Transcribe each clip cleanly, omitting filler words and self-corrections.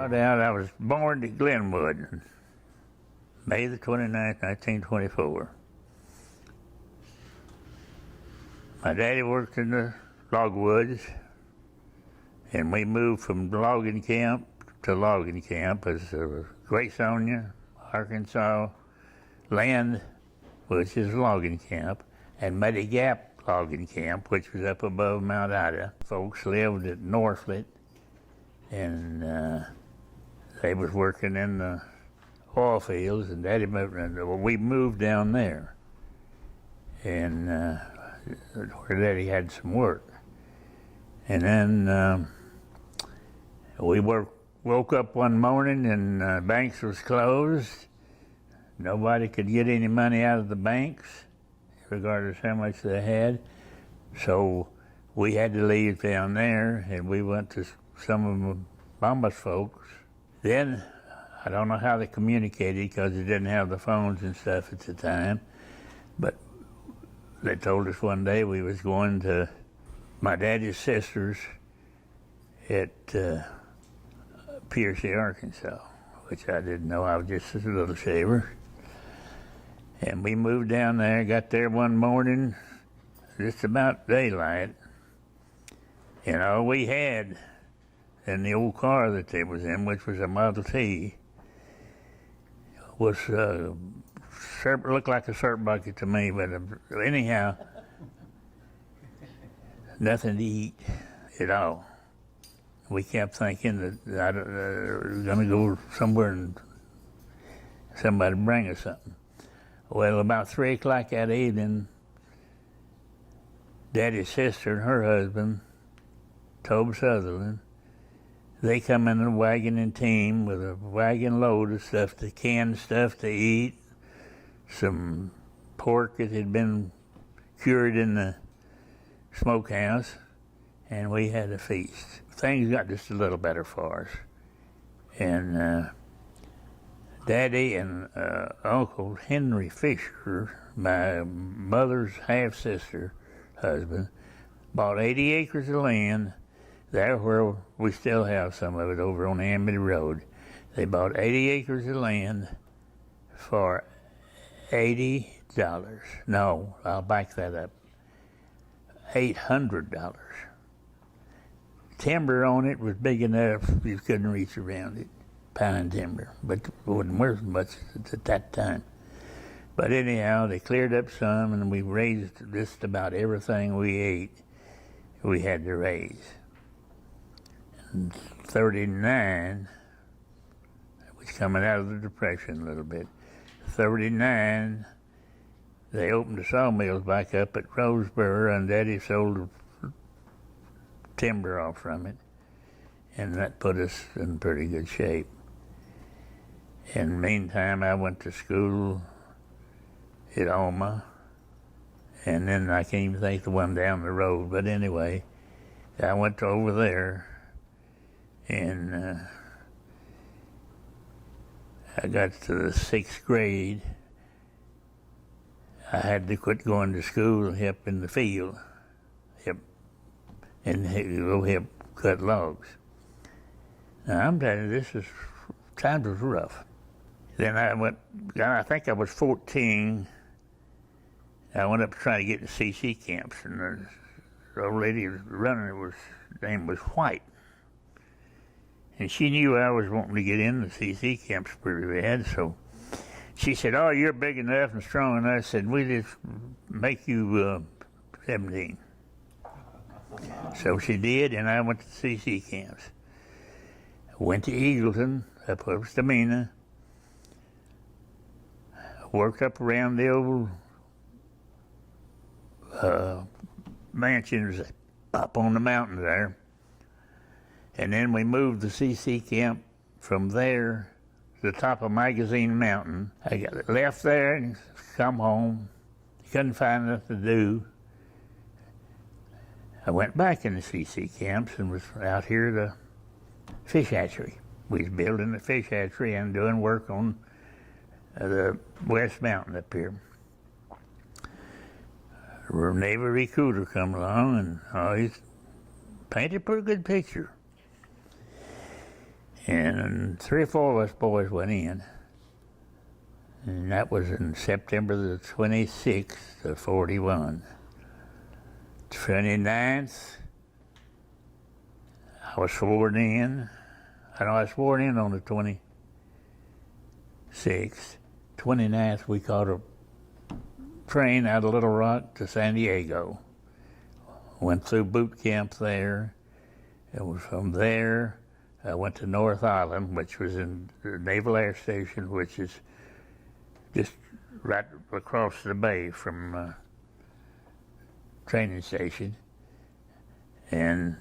started out, I was born at Glenwood, May the 29th, 1924. My daddy worked in the logwoods, and we moved from logging camp to logging camp as Graysonia, Arkansas, Land, which is logging camp, and Muddy Gap logging camp, which was up above Mount Ida. Folks lived at Northlet, and they was working in the oil fields, and Daddy moved, and we moved down there, and where Daddy had some work. And then we woke up one morning and banks was closed. Nobody could get any money out of the banks, regardless how much they had. So we had to leave down there, and we went to some of Mama's folks. Then, I don't know how they communicated because they didn't have the phones and stuff at the time, but they told us one day we was going to my daddy's sister's at Piercy, Arkansas, which I didn't know. I was just a little shaver. And we moved down there, got there one morning, just about daylight, and all we had in the old car that they was in, which was a Model T, was looked like a syrup bucket to me, but anyhow, nothing to eat at all. We kept thinking that we were going to go somewhere and somebody bring us something. Well, about 3 o'clock that evening, Daddy's sister and her husband, Tobe Sutherland, they come in a wagon and team with a wagon load of stuff, the canned stuff to eat, some pork that had been cured in the smokehouse, and we had a feast. Things got just a little better for us. And Daddy and Uncle Henry Fisher, my mother's half-sister husband, bought 80 acres of land there where we still have some of it over on Amity Road. They bought 80 acres of land for $80. No, I'll back that up. $800. Timber on it was big enough you couldn't reach around it. Pine timber, but it wasn't worth much at that time. But anyhow, they cleared up some, and we raised just about everything we ate, we had to raise. In 39, it was coming out of the Depression a little bit. 39, they opened the sawmills back up at Roseboro, and Daddy sold the timber off from it, and that put us in pretty good shape. In the meantime, I went to school at Alma, and then I can't even think the one down the road, but anyway, I went over there, and I got to the 6th grade. I had to quit going to school up in the field, and go help cut logs. Now, I'm telling you, times was rough. Then I think I was 14, I went up to try to get to CC camps, and the old lady was running, her name was White. And she knew I was wanting to get in the CC camps pretty bad, so she said, "Oh, you're big enough and strong enough." I said, "We just make you 17. So she did, and I went to CC camps. Went to Eagleton, up Stamina, worked up around the old mansions up on the mountain there. And then we moved the CC camp from there to the top of Magazine Mountain. I got left there and come home. Couldn't find nothing to do. I went back in the CC camps and was out here at the fish hatchery. We was building the fish hatchery and doing work on the West Mountain up here. A Navy recruiter come along, and he's painted a pretty good picture. And 3 or 4 of us boys went in. And that was in September the 26th of 41. 29th, I was sworn in. I was sworn in on the 26th. 29th, we caught a train out of Little Rock to San Diego. Went through boot camp there. It was from there, I went to North Island, which was in the Naval Air Station, which is just right across the bay from training station. And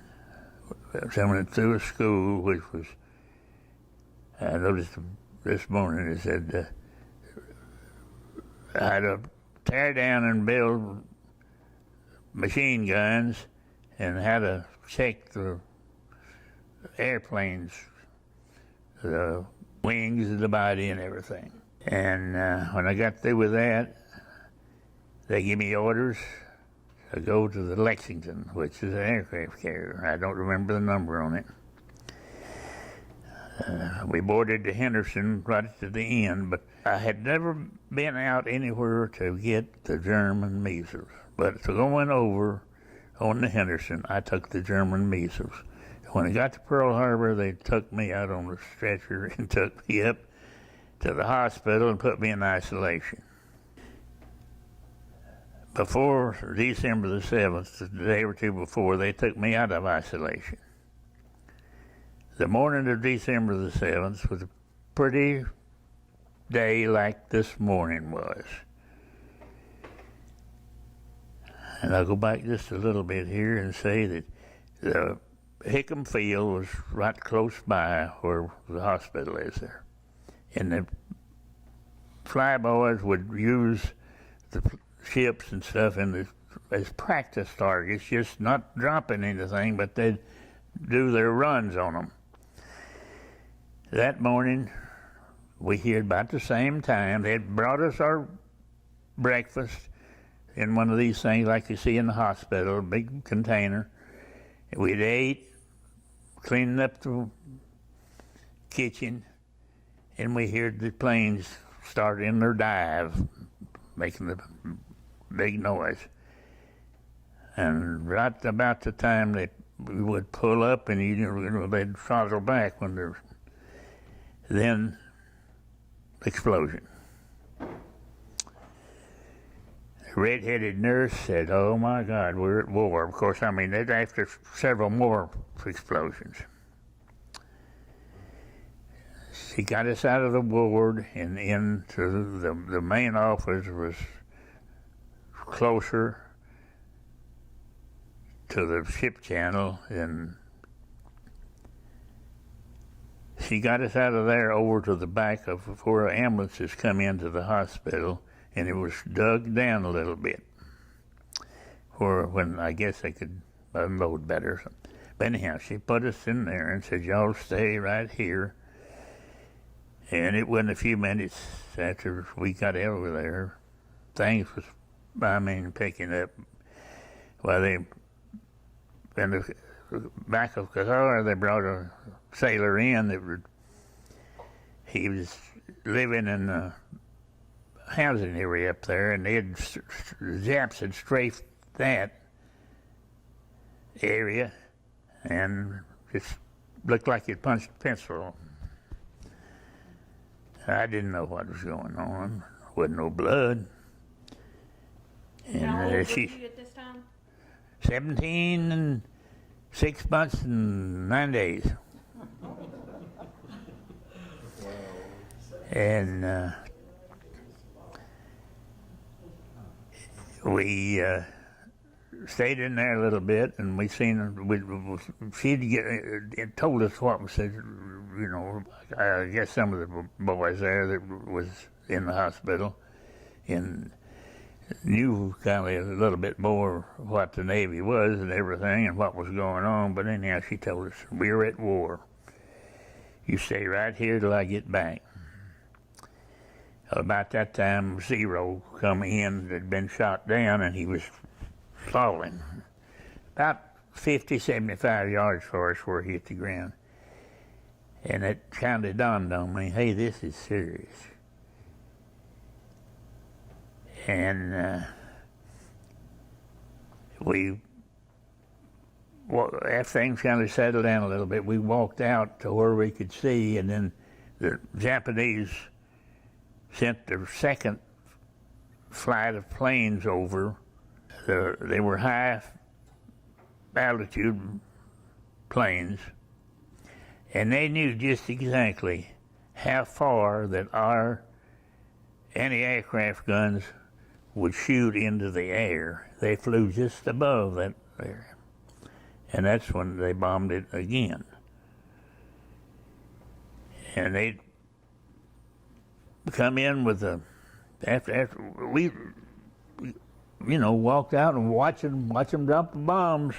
so I went through a school, which was, I noticed this morning, it said, I had to tear down and build machine guns and how to check the airplanes, the wings of the body and everything. And when I got through with that, they gave me orders to go to the Lexington, which is an aircraft carrier. I don't remember the number on it. We boarded the Henderson right to the end, but I had never been out anywhere to get the German measles. But to going over on the Henderson, I took the German measles. When I got to Pearl Harbor, they took me out on the stretcher and took me up to the hospital and put me in isolation. Before December the 7th, the day or two before, they took me out of isolation. The morning of December the 7th was a pretty day like this morning was. And I'll go back just a little bit here and say that the Hickam Field was right close by where the hospital is there. And the flyboys would use the ships and stuff as practice targets, just not dropping anything, but they'd do their runs on them. That morning, we heard about the same time, they had brought us our breakfast in one of these things like you see in the hospital, a big container. We'd ate, cleaning up the kitchen, and we heard the planes start in their dive, making the big noise. And right about the time that we would pull up and they'd throttle back when there's then explosion. The red-headed nurse said, "Oh my God, we're at war." Of course, I mean, that's after several more explosions. She got us out of the ward and into the main office was closer to the ship channel, and she got us out of there over to the back of where ambulances come into the hospital, and it was dug down a little bit, where when I guess they could unload better. But anyhow, she put us in there and said, "Y'all stay right here." And it wasn't a few minutes after we got over there, things was, picking up. Well, in the back of the car, they brought a sailor in he was living in a housing area up there, and the Japs had strafed that area and just looked like he'd punched a pencil. I didn't know what was going on. Wasn't no blood. And how old were you at this time? 17 and 6 months and 9 days. And we stayed in there a little bit, and we seen it told us what was said. I guess some of the boys there that was in the hospital and knew kind of a little bit more what the Navy was and everything and what was going on. But anyhow, she told us, "We're at war. You stay right here till I get back." About that time, Zero come in, had been shot down, and he was falling about 50, 75 yards for us where he hit the ground. And it kind of dawned on me, hey, this is serious. And after things kind of settled down a little bit, we walked out to where we could see, and then the Japanese sent their second flight of planes over. They were high altitude planes, and they knew just exactly how far that our anti-aircraft guns would shoot into the air. They flew just above that area, and that's when they bombed it again. And they come in with after we walked out and watch them drop the bombs,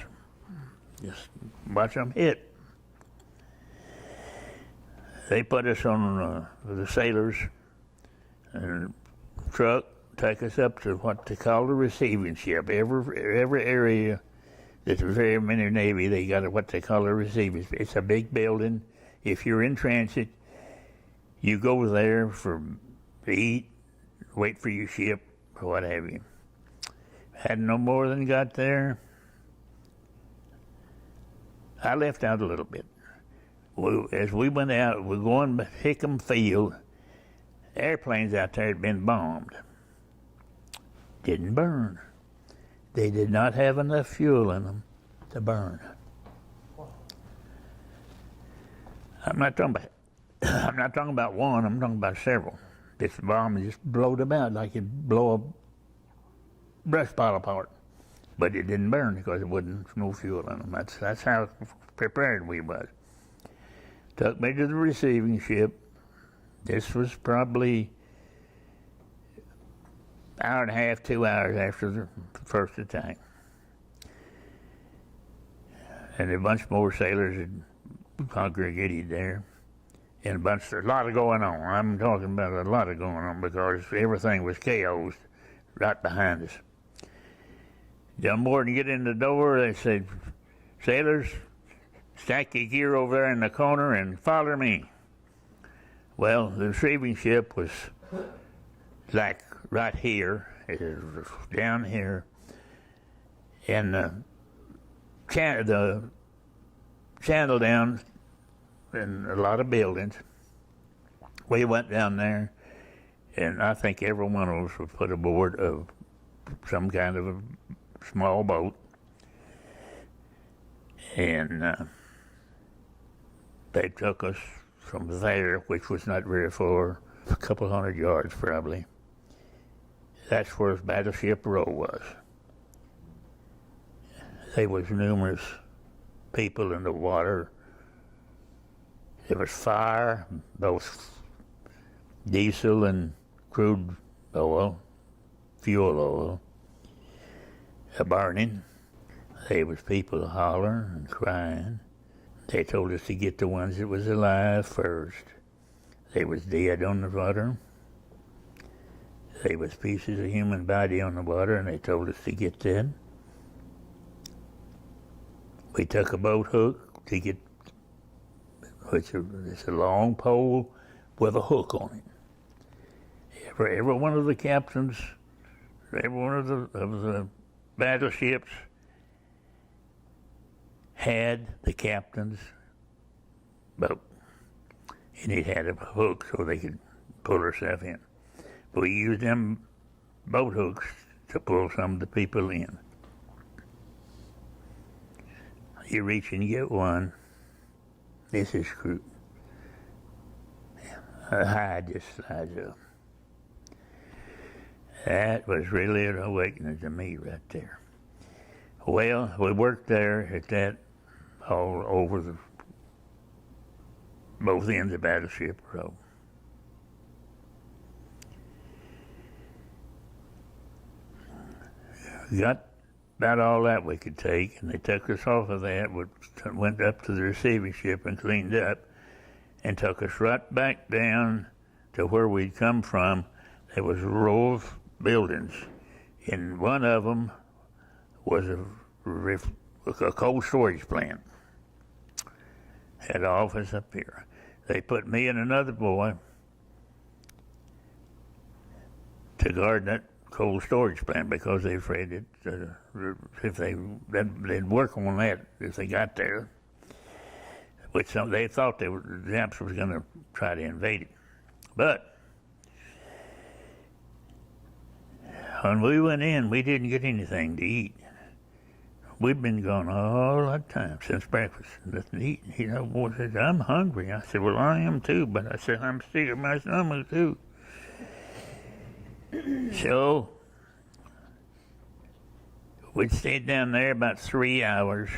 just watch them hit. They put us on the sailors and truck, take us up to what they call the receiving ship. Every area that's very many Navy, they got what they call a receiving ship. It's a big building. If you're in transit, you go there to eat, wait for your ship, or what have you. Hadn't no more than got there. I left out a little bit. As we went out, we're going to Hickam Field. Airplanes out there had been bombed. Didn't burn. They did not have enough fuel in them to burn. I'm not talking about one. I'm talking about several. This bomb just blowed about like it'd blow a brush pile apart, but it didn't burn because it wasn't no fuel in them. That's how prepared we was. Took me to the receiving ship. This was probably an hour and a half, 2 hours after the first attack. And a bunch more sailors had congregated there. And a lot of going on. I'm talking about a lot of going on because everything was chaos right behind us. Done more than get in the door, they said, sailors, stack your gear over there in the corner and follow me. Well, the receiving ship was like right here, it was down here, and the channel down in a lot of buildings. We went down there, and I think every one of us was put aboard of some kind of a small boat, and they took us from there, which was not very far, a couple hundred yards probably. That's where Battleship Row was. There was numerous people in the water. There was fire, both diesel and crude oil, fuel oil, burning. There was people hollering and crying. They told us to get the ones that was alive first. They was dead on the water. There was pieces of human body on the water, and they told us to get them. We took a boat hook to get, which is a long pole with a hook on it. Every one of the captains, every one of the battleships had the captain's boat, and it had a hook so they could pull herself in. We used them boat hooks to pull some of the people in. You reach and get one. This is screwed. A hide just slides up. That was really an awakening to me right there. Well, we worked there at that all over both ends of Battleship Row. Got about all that we could take, and they took us off of that, went up to the receiving ship and cleaned up, and took us right back down to where we'd come from. There was a row of buildings, and one of them was a cold storage plant. Had an office up here. they put me and another boy to guard that cold storage plant because they're afraid that if they'd work on that if they got there, which they thought the Japs was going to try to invade it. But when we went in, we didn't get anything to eat. We'd been gone all that time since breakfast, nothing to eat. You know, boy said, "I'm hungry." I said, "Well, I am too," but I said, "I'm sick of my stomach too." So we stayed down there about 3 hours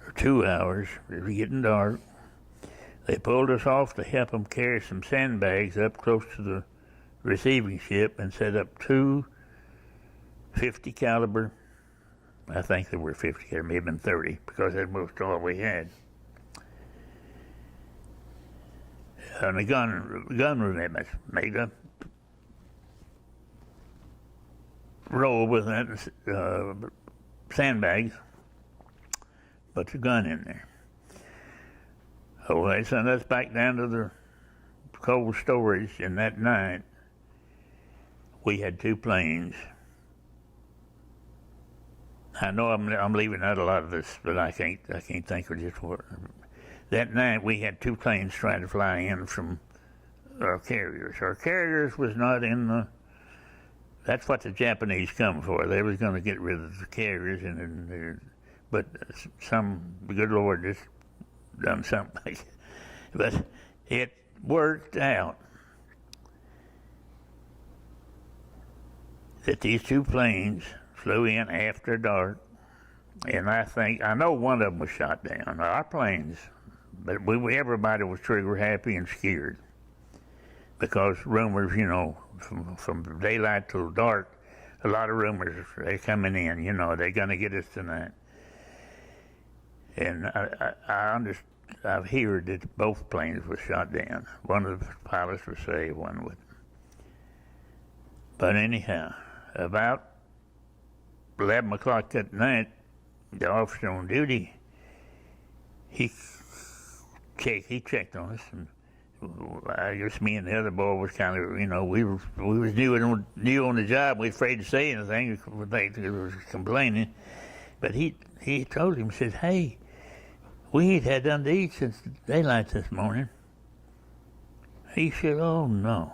or 2 hours. It was getting dark. They pulled us off to help them carry some sandbags up close to the receiving ship and set up two 50 caliber. I think they were 50. There may have been 30 because that's most all we had. And the gun room made a roll with that sandbags, put the gun in there. So they sent us back down to the cold storage, and that night we had two planes. I know I'm leaving out a lot of this, but I can't think of just what. That night we had two planes trying to fly in from our carriers. Our carriers was not in the. That's what the Japanese come for. They was going to get rid of the carriers, but some good Lord just done something. But it worked out that these two planes flew in after dark, and I know one of them was shot down. Our planes, but everybody was trigger happy and scared because rumors, you know, from daylight till dark, a lot of rumors they coming in. You know, they're gonna get us tonight, and I've heard that both planes were shot down. One of the pilots was saved, one would. But anyhow, about 11 o'clock that night, the officer on duty, he checked on us, and I guess me and the other boy was kind of, you know, we was new on the job. We was afraid to say anything. They was complaining, but he told him, said, "Hey, we ain't had nothing to eat since daylight this morning." He said, "Oh no."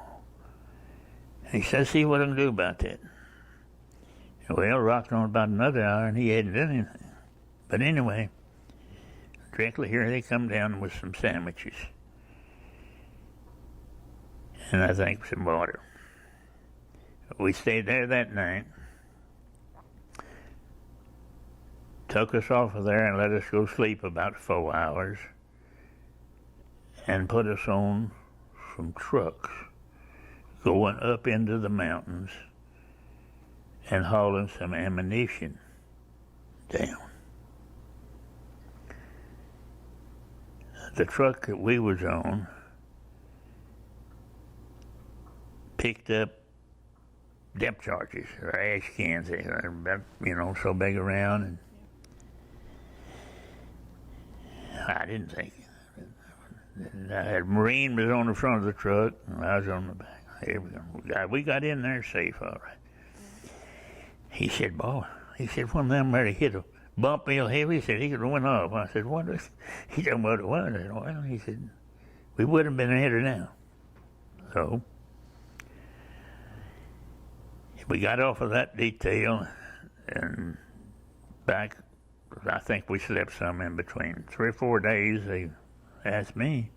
He said, "See what I can do about that." Well, rocked on about another hour, and he hadn't done anything. But anyway, directly here they come down with some sandwiches, and I think some water. We stayed there that night, took us off of there and let us go sleep about 4 hours, and put us on some trucks going up into the mountains and hauling some ammunition down. The truck that we was on picked up depth charges or ash cans, about, you know, so big around, and I didn't think. I had Marine was on the front of the truck, and I was on the back. Here we go. We got in there safe, all right. He said, "Boy," he said, "one of them there hit a bump real heavy." He said, "He could have went off." I said, "What?" He said, "What it was?" I said, "Well," he said, "we would have been hit her now." So we got off of that detail and back. I think we slept some in between. 3 or 4 days, they asked me,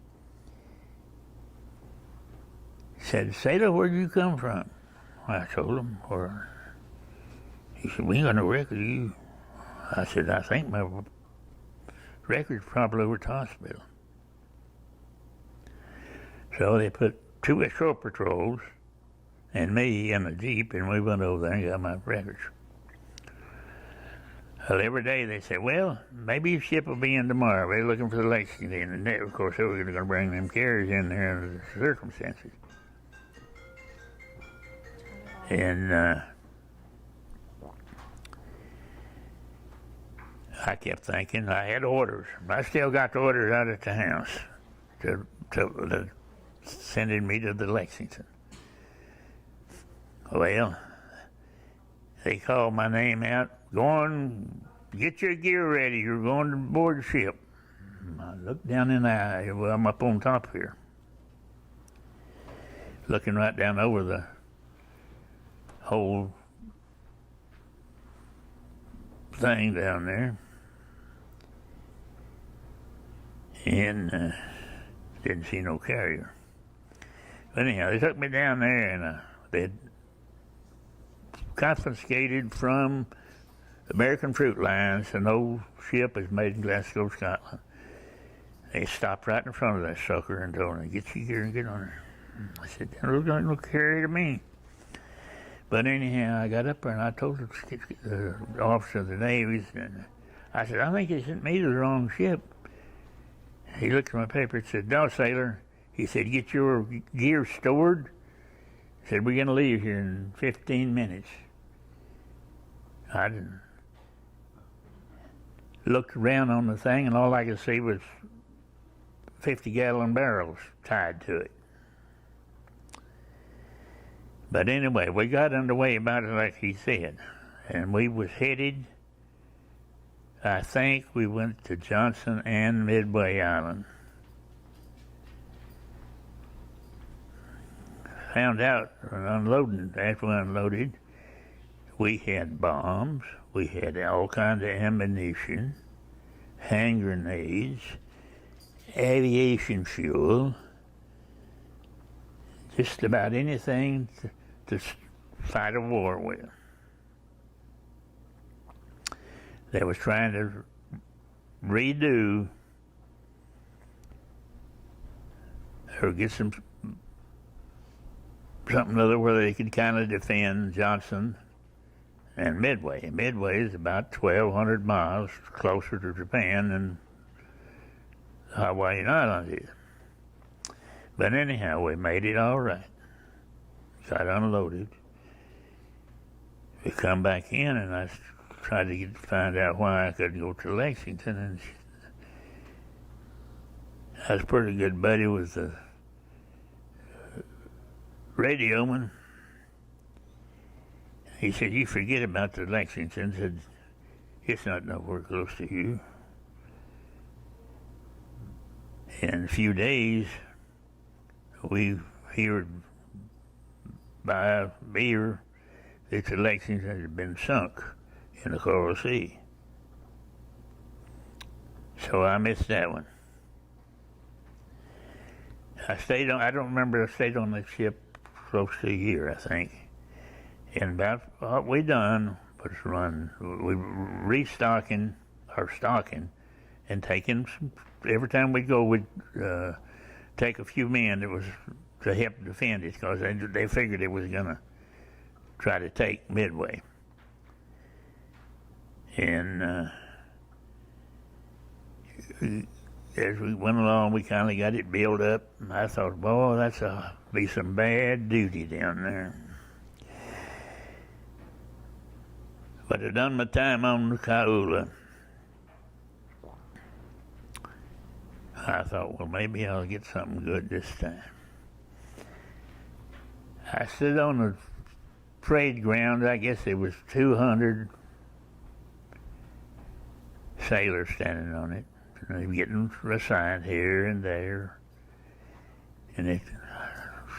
said, "Sailor, where'd you come from?" I told him where. He said, "We ain't got no record of you." I said, "I think my record's probably over at the hospital." So they put 2 escort patrols and me in a Jeep, and we went over there and got my records. Well, every day they say, "Well, maybe your ship will be in tomorrow. We're looking for the Lexington." And of course, they were going to bring them carriers in there under the circumstances. And I kept thinking I had orders. I still got the orders out at the house to sending me to the Lexington. Well, they called my name out. Go on, get your gear ready. You're going to board the ship. I looked down in the eye. Well, I'm up on top here, looking right down over the whole thing down there, and didn't see no carrier. But anyhow, they took me down there, and they'd confiscated from American Fruit Lines an old ship is made in Glasgow, Scotland. They stopped right in front of that sucker and told me, "Get your gear and get on her." I said, "There's no carrier to me." But anyhow, I got up there and I told the officer of the Navy, and I said, "I think they sent me to the wrong ship." He looked at my paper and said, "No, sailor." He said, "Get your gear stored." He said, "We're going to leave here in 15 minutes. I didn't. Looked around on the thing, and all I could see was 50-gallon barrels tied to it. But anyway, we got underway about it like he said, and we was headed, I think we went to Johnson and Midway Island. Found out unloading, after we unloaded, we had bombs, we had all kinds of ammunition, hand grenades, aviation fuel, just about anything to fight a war with. They was trying to redo or get something other where they could kind of defend Johnson and Midway. Midway is about 1,200 miles closer to Japan than the Hawaiian Islands is. But anyhow, we made it all right. Got unloaded. We come back in, and I tried to find out why I couldn't go to Lexington, and I was pretty good buddy with the radioman. He said, "You forget about the Lexington." Said, "It's not nowhere close to you." In a few days, we heard by a beer that the Lexington had been sunk in the Coral Sea. So I missed that one. I don't remember, I stayed on the ship close to a year, I think. And about what we done was we restocking, or stocking, and taking some, every time we go, we'd take a few men that was to help defend it, because they figured it was going to try to take Midway. And as we went along, we kind of got it built up. And I thought, boy, that's be some bad duty down there. But I done my time on the Kaula. I thought, well, maybe I'll get something good this time. I stood on the parade ground. I guess there was 200 sailors standing on it. And they were getting assigned here and there. And it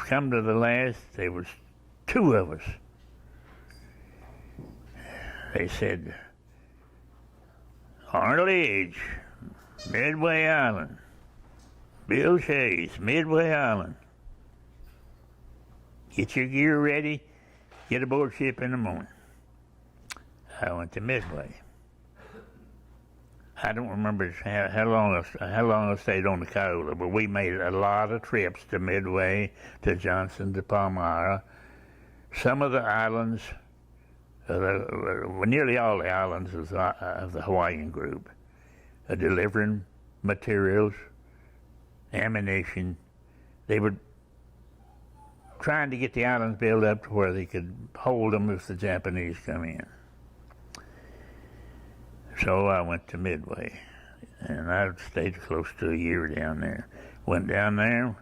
come to the last, there was 2 of us. They said, "Arnold Edge, Midway Island. Bill Chase, Midway Island. Get your gear ready, get aboard ship in the morning." I went to Midway. I don't remember how long I stayed on the Kaula, but we made a lot of trips to Midway, to Johnson, to Palmyra. Some of the islands, nearly all the islands of the Hawaiian group, delivering materials, ammunition. They were trying to get the islands built up to where they could hold them if the Japanese come in. So I went to Midway, and I stayed close to a year down there. Went down there.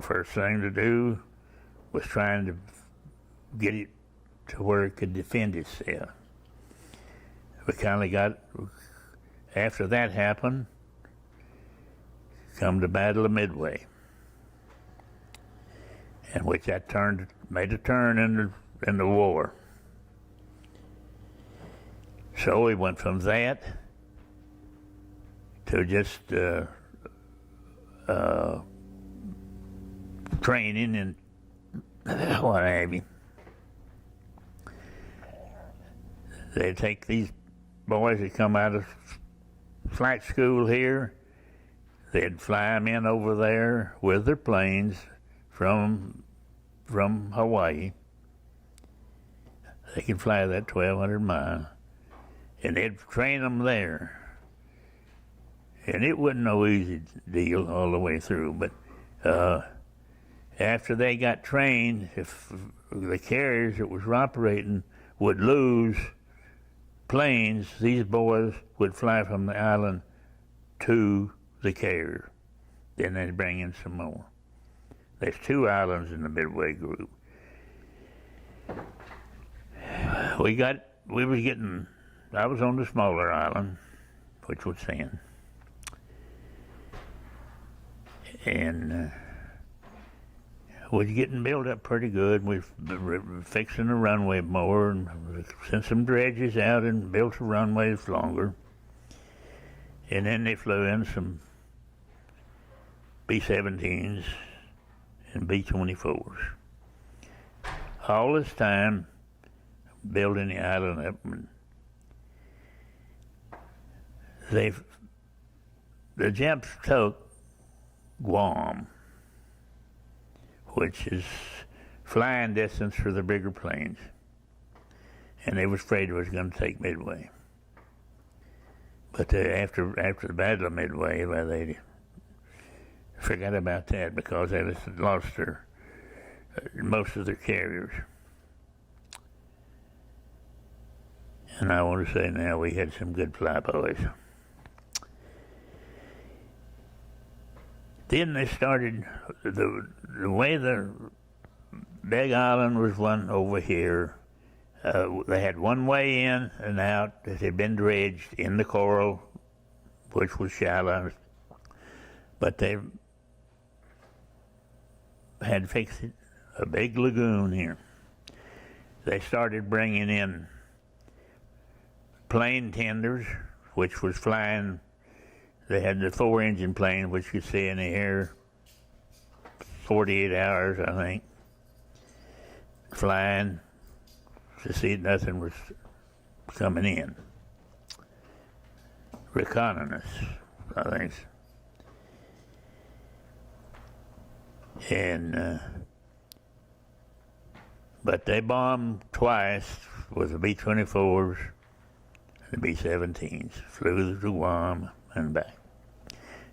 First thing to do was trying to get it to where it could defend itself. We kind of got, after that happened, come the Battle of Midway, in which I made a turn in the war. So we went from that to just training and what have you. They take these boys that come out of flight school here, they'd fly them in over there with their planes from Hawaii. They could fly that 1,200 miles, and they'd train them there. And it wasn't no easy deal all the way through, but after they got trained, if the carriers that was operating would lose planes, these boys would fly from the island to the carrier. Then they'd bring in some more. There's 2 islands in the Midway group. I was on the smaller island, which was Sand. And was getting built up pretty good. We were fixing the runway more and sent some dredges out and built the runways longer. And then they flew in some B-17s and B-24s. All this time, building the island up. The Japs took Guam, which is flying distance for the bigger planes. And they was afraid it was going to take Midway. But after the Battle of Midway, well, they forgot about that because they lost most of their carriers. And I want to say now we had some good flyboys. Then they started, the way the big island was one over here, they had one way in and out that had been dredged in the coral, which was shallow, but they had fixed it, a big lagoon here. They started bringing in plane tenders, which was flying. They had the 4-engine plane, which could stay in the air 48 hours, I think, flying to see nothing was coming in. Reconnaissance, I think. And but they bombed twice with the B-24s and the B-17s, flew to Guam and back,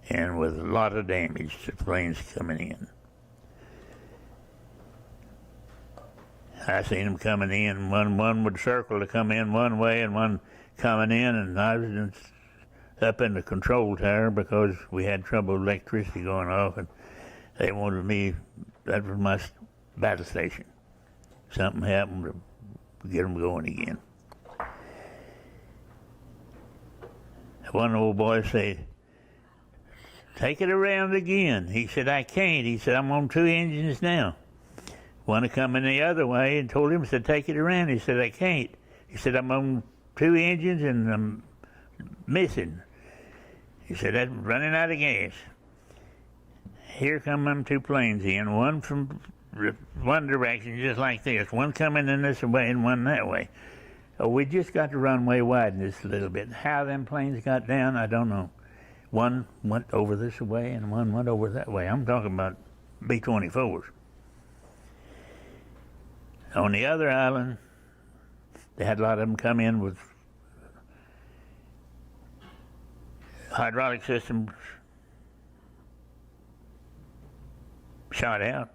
and with a lot of damage to planes coming in. I seen them coming in. One would circle to come in one way and one coming in, and I was up in the control tower because we had trouble with electricity going off, and they wanted me, that was my battle station. Something happened to get them going again. One old boy said, "Take it around again." He said, "I can't." He said, "I'm on 2 engines now." One coming the other way and told him, said, "Take it around." He said, "I can't." He said, "I'm on 2 engines and I'm missing." He said, "I'm running out of gas." Here come them 2 planes in, one from one direction, just like this, one coming in this way and one that way. Oh, we just got the runway widened just a little bit. How them planes got down, I don't know. One went over this way and one went over that way. I'm talking about B-24s. On the other island, they had a lot of them come in with hydraulic systems shot out.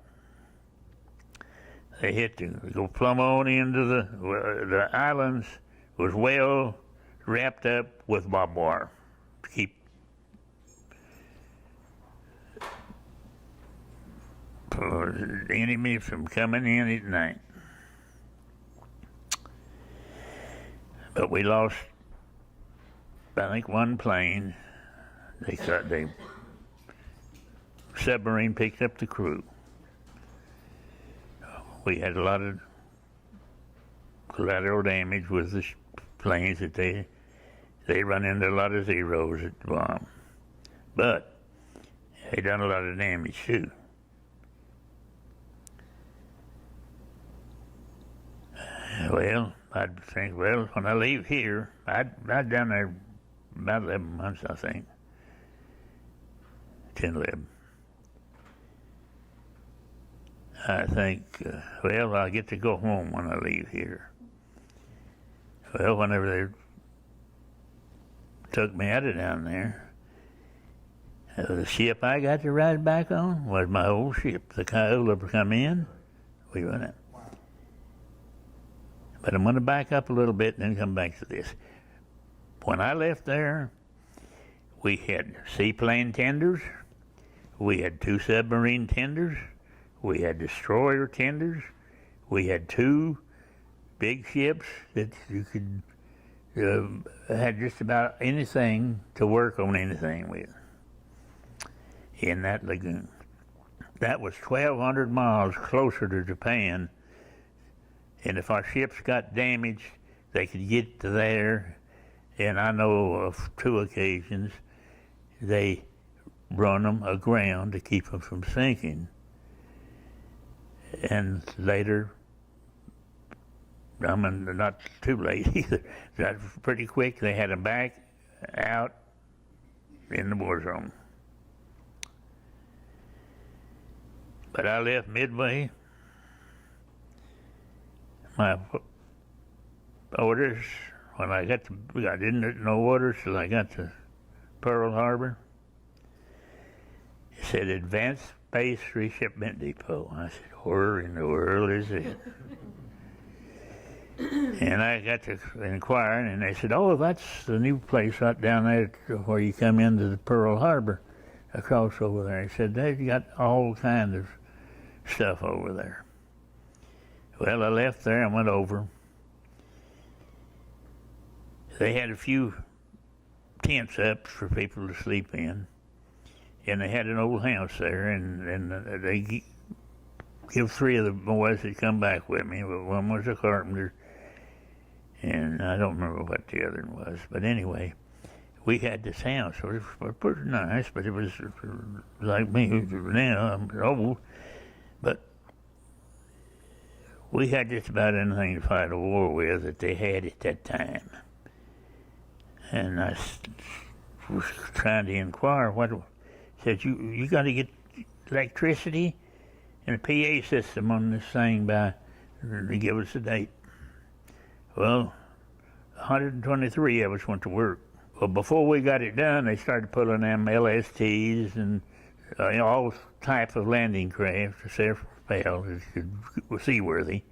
They go plumb on into the islands was well wrapped up with barbed wire to keep the enemy from coming in at night. But we lost, I think, one plane. The submarine picked up the crew. We had a lot of collateral damage with the planes that they run into a lot of zeros at the bomb. But they done a lot of damage too. Well, I'd think, well, when I leave here, I'd down there about 11 months, I think. 10, 11. I think, well, I'll get to go home when I leave here. Well, whenever they took me out of down there, the ship I got to ride back on was my old ship. The Kiowa come in, we run it. But I'm going to back up a little bit and then come back to this. When I left there, we had seaplane tenders, we had 2 submarine tenders, we had destroyer tenders, we had 2 big ships that you could had just about anything to work on anything with in that lagoon. That was 1,200 miles closer to Japan, and if our ships got damaged, they could get to there. And I know of 2 occasions they run them aground to keep them from sinking. And later, I mean, not too late either. Pretty quick, they had them back out in the war zone. But I left midway. My orders, when I got to, I didn't get no orders till I got to Pearl Harbor. It said Advanced Base Reshipment Depot. I said, where in the world is it? And I got to inquiring, and they said, oh, that's the new place right down there where you come into the Pearl Harbor, across over there. They said, they've got all kinds of stuff over there. Well, I left there and went over. They had a few tents up for people to sleep in, and they had an old house there, and they give 3 of the boys that come back with me. One was a carpenter, and I don't remember what the other one was. But anyway, we had this house. It was pretty nice, but it was like me now. I'm old, but we had just about anything to fight a war with that they had at that time. And I was trying to inquire said, you got to get electricity and a PA system on this thing to give us a date. Well, 123 of us went to work. Well, before we got it done, they started pulling them LSTs and all types of landing craft to self-propel, was seaworthy.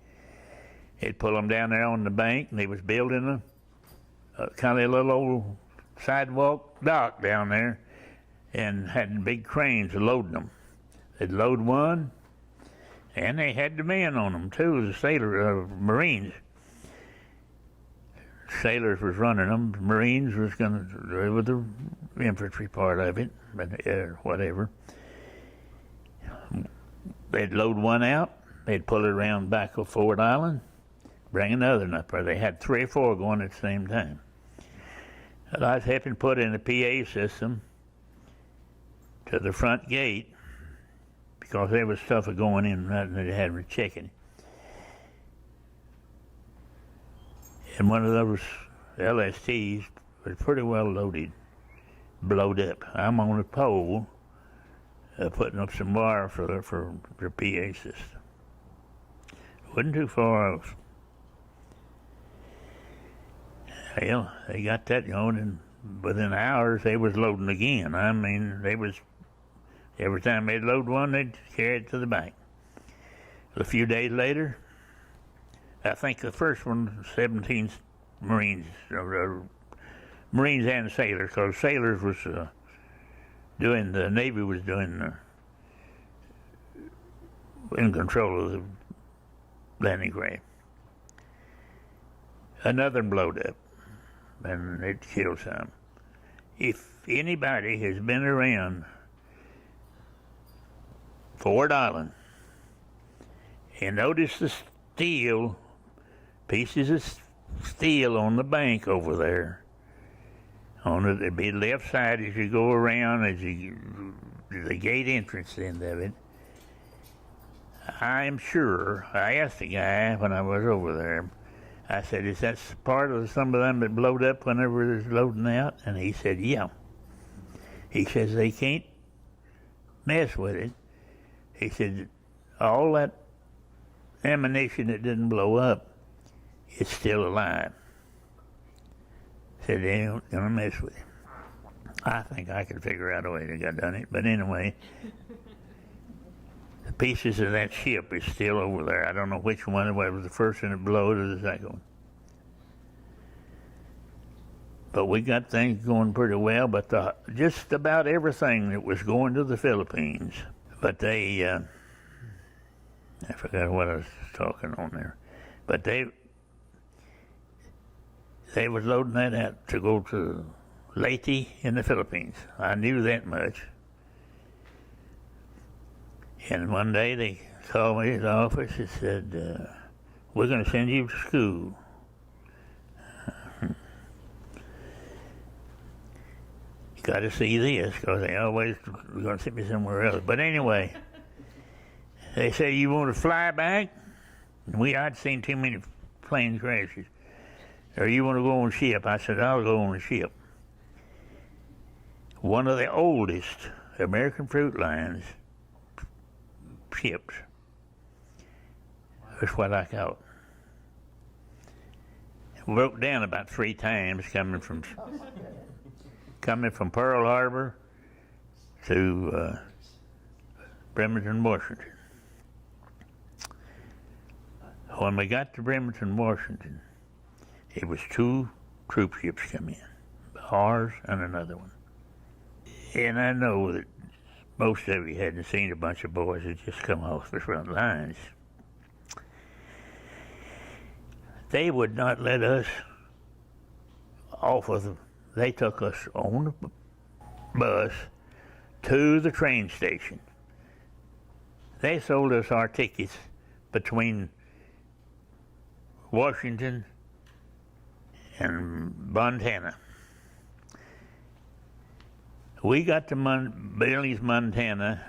They'd pull them down there on the bank, and they was building a kind of a little old sidewalk dock down there, and had big cranes loading them. They'd load one, and they had the men on them too, the Marines. Sailors was running them. Marines was going to with the infantry part of it, but whatever. They'd load one out. They'd pull it around back of Ford Island, bring another up there. They had 3 or 4 going at the same time. And I was helping put in a PA system to the front gate because there was stuff going in right, and they had me checking. And one of those LSTs was pretty well loaded, blowed up. I'm on a pole putting up some wire for the PA system. Wasn't too far off. Well, they got that going, and within hours they was loading again. I mean, they was, every time they'd load one, they'd carry it to the bank. A few days later, I think the first one, 17 Marines Marines and sailors, because sailors was the Navy was doing in control of the landing craft. Another one blowed up, and it killed some. If anybody has been around Ford Island and noticed the steel, pieces of steel on the bank over there, it'd be the left side as you go around, the gate entrance end of it. I'm sure, I asked the guy when I was over there, I said, is that part of some of them that blowed up whenever it was loading out? And he said, yeah. He says they can't mess with it. He said, all that ammunition that didn't blow up is still alive. Said they ain't gonna mess with it. I think I could figure out a way to get done it, but anyway, the pieces of that ship is still over there. I don't know which one it was the first one that blew or the second one. But we got things going pretty well, but just about everything that was going to the Philippines. But they, I forgot what I was talking on there, but they was loading that out to go to Leyte in the Philippines. I knew that much. And one day they called me to the office and said, we're going to send you to school. You got to see this, because they always were going to send me somewhere else. But anyway, they said, you want to fly back? And I'd seen too many plane crashes. Or you want to go on a ship? I said, I'll go on a ship. One of the oldest American Fruit Lines ships. That's what I caught. It broke down about 3 times coming from Pearl Harbor to Bremerton, Washington. When we got to Bremerton, Washington, it was 2 troop ships come in, ours and another one. And I know that most of you hadn't seen a bunch of boys that just come off the front lines. They would not let us off of them. They took us on the bus to the train station. They sold us our tickets between Washington and Montana. We got to Billings, Montana.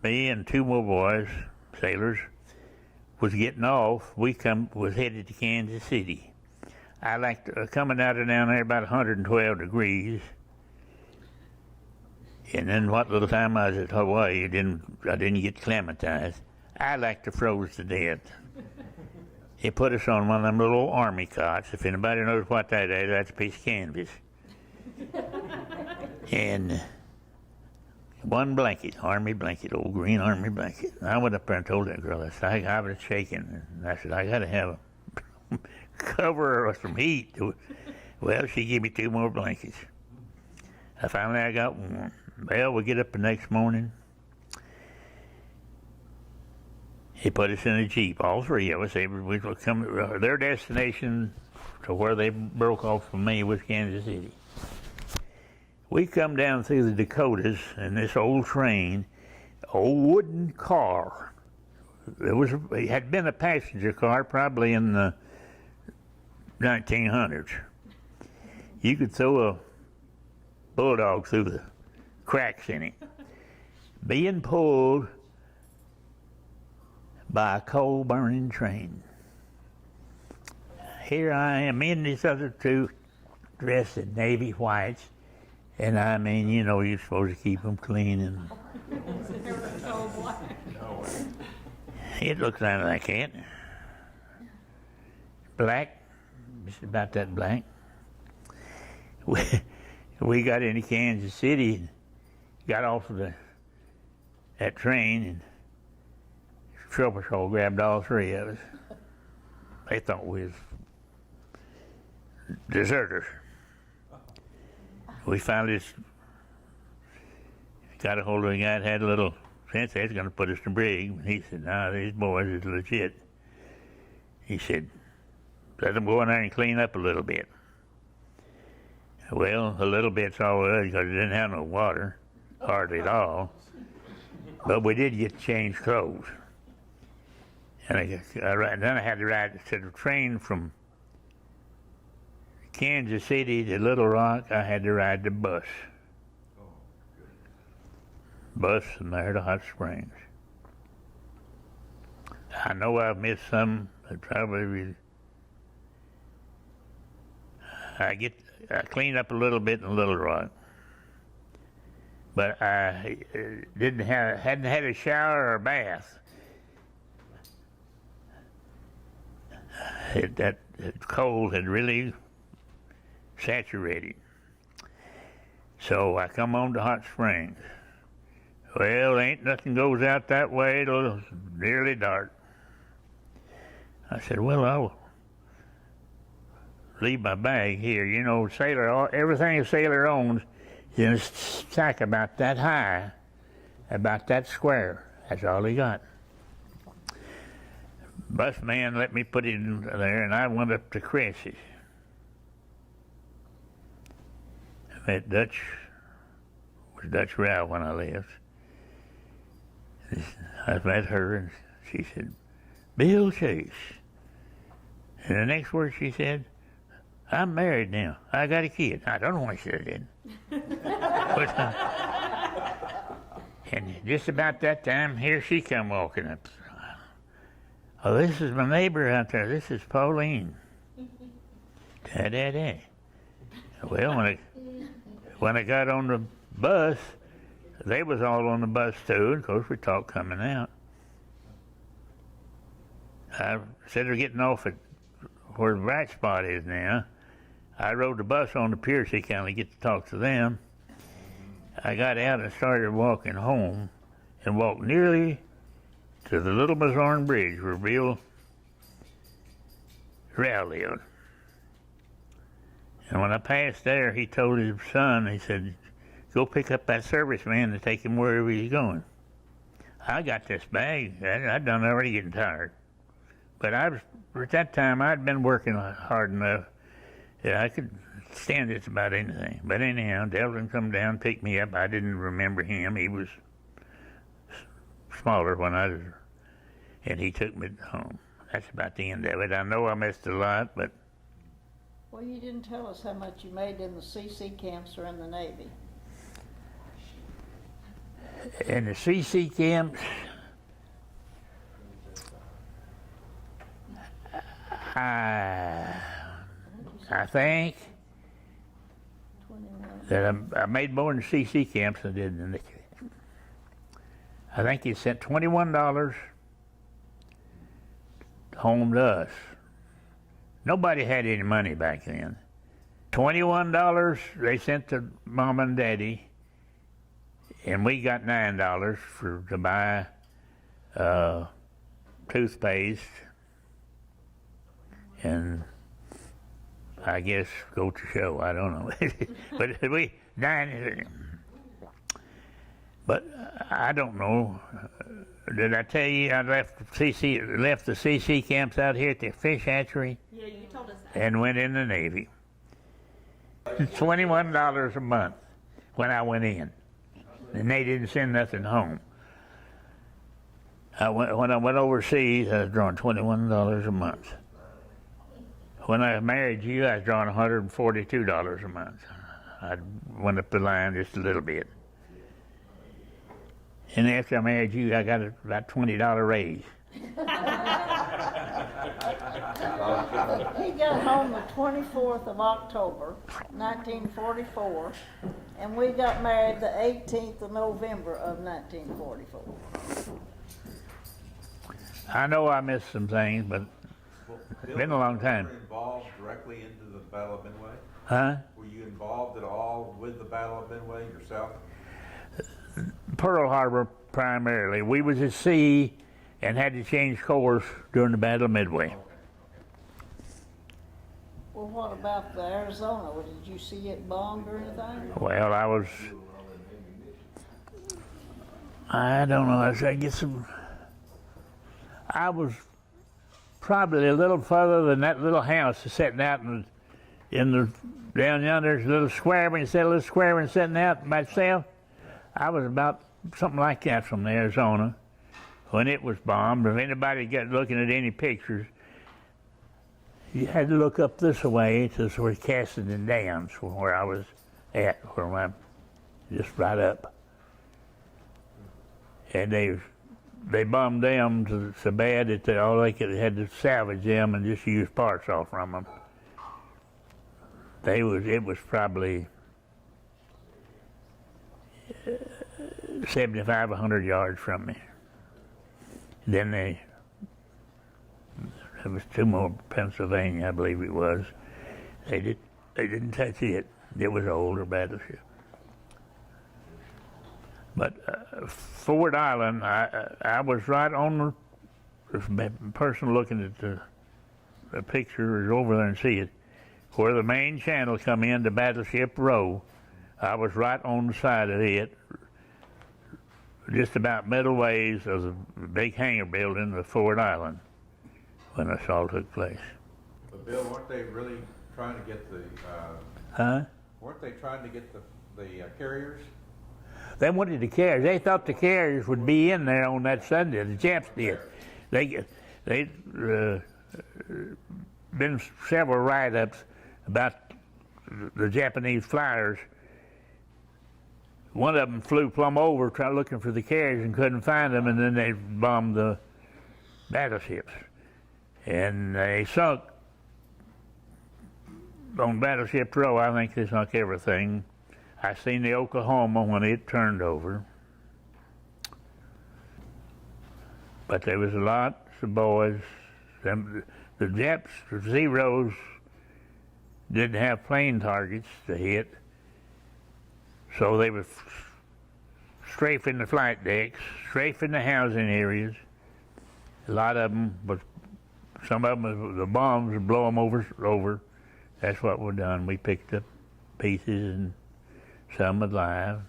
Me and 2 more boys, sailors, was getting off. We was headed to Kansas City. I liked coming out of down there about 112 degrees. And then what little time I was at Hawaii, I didn't get acclimatized. I like to froze to death. They put us on one of them little army cots. If anybody knows what that is, that's a piece of canvas. And one blanket, army blanket, old green army blanket. And I went up there and told that girl, I was shaking. And I said, I got to have a cover or some heat. Well, she gave me 2 more blankets. Finally, I got one. Well, we get up the next morning. He put us in a Jeep, all 3 of us. We were coming, their destination to where they broke off from me was Kansas City. We come down through the Dakotas in this old train, old wooden car. It had been a passenger car probably in the 1900s. You could throw a bulldog through the cracks in it. Being pulled by a coal-burning train. Here I am, me and these other 2 dressed in navy whites, and I mean, you know, you're supposed to keep them clean. And it looks like it. Black, it's about that black. We got into Kansas City and got off of that train, and Trouble Patrol grabbed all 3 of us. They thought we was deserters. We finally got a hold of a guy that had a little sense. They was going to put us to brig. He said, "No, these boys is legit." He said, "Let them go in there and clean up a little bit." Well, a little bit's all it was because it didn't have no water, hardly at all. But we did get to change clothes. And then I had to ride to the train from Kansas City to Little Rock. I had to ride the bus. Bus from there to Hot Springs. I know I've missed some. I cleaned up a little bit in Little Rock, but I hadn't had a shower or a bath. That cold had really saturated. So I come on to Hot Springs. Well, ain't nothing goes out that way till it's nearly dark. I said, well, I'll leave my bag here. You know, everything a sailor owns is in a sack about that high, about that square. That's all he got. Bus man let me put it in there, and I went up to Cressy's. I met Dutch Row when I left. I met her, and she said, "Bill Chase." And the next word she said, "I'm married now. I got a kid." I don't know why she said that. And just about that time, here she come walking up. "Oh, this is my neighbor out there. This is Pauline." Da-da-da. Well, when I got on the bus, they was all on the bus too. Of course, we talked coming out. Instead of getting off at where the right spot is now, I rode the bus on the pier so you kind of get to talk to them. I got out and started walking home, and walked nearly to the Little Missouri Bridge where Bill Row lived. And when I passed there, he told his son, he said, "Go pick up that serviceman and take him wherever he's going." I got this bag. I'd done already getting tired. But at that time, I'd been working hard enough that I could stand just about anything. But anyhow, Delvin come down, picked me up. I didn't remember him. He was smaller when I was, and he took me home. That's about the end of it. I know I missed a lot, but... Well, you didn't tell us how much you made in the CC camps or in the Navy. In the CC camps, I think that I made more in the CC camps than I did in the... I think he sent $21 home to us. Nobody had any money back then. $21 they sent to Mom and Daddy, and we got $9 to buy toothpaste and I guess go to show. I don't know, but we But I don't know. Did I tell you I left the CC camps out here at the fish hatchery? Yeah, you told us that. And went in the Navy. $21 a month when I went in, and they didn't send nothing home. When I went overseas, I was drawing $21 a month. When I married you, I was drawing $142 a month. I went up the line just a little bit. And after I married you, I got about $20 raise. He got home the 24th of October, 1944, and we got married the 18th of November of 1944. I know I missed some things, but it's been a long time. Were you involved directly into the Battle of Midway? Huh? Were you involved at all with the Battle of Midway yourself? Pearl Harbor primarily. We was at sea and had to change course during the Battle of Midway. Well, what about the Arizona? Well, did you see it bombed or anything? Well, I don't know, I was probably a little further than that little house sitting out down yonder, there's a little square, when you said a little square when sitting out myself, I was about something like that from Arizona when it was bombed. If anybody got looking at any pictures, you had to look up this way to sort of Cassidy Downs from where I was at, where I'm just right up. And they bombed them so bad that all they had to salvage them and just use parts off from them. It was probably 75, 100 yards from me. Then there was two more, Pennsylvania, I believe it was. They didn't touch it. It was an older battleship. But Ford Island, I was right on the person looking at the picture is over there and see it, where the main channel come into Battleship Row. I was right on the side of it, just about middle ways of the big hangar building of Ford Island when this all took place. But Bill, weren't they really trying to get the, Huh? weren't they trying to get the carriers? They wanted the carriers. They thought the carriers would be in there on that Sunday. The Japs did. They been several write-ups about the Japanese flyers. One of them flew plumb over, trying looking for the carriers and couldn't find them, and then they bombed the battleships, and they sunk on Battleship Row. I think they sunk everything. I seen the Oklahoma when it turned over, but there was lots of boys. The Japs, the Zeros, didn't have plane targets to hit, so they were strafing the flight decks, strafing the housing areas. A lot of them, but some of them, the bombs would blow them over. That's what we done. We picked up pieces and some alive.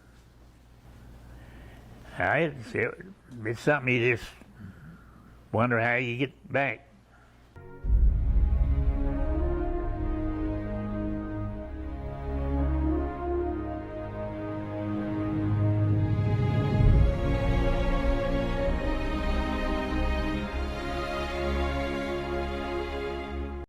It's something you just wonder how you get back.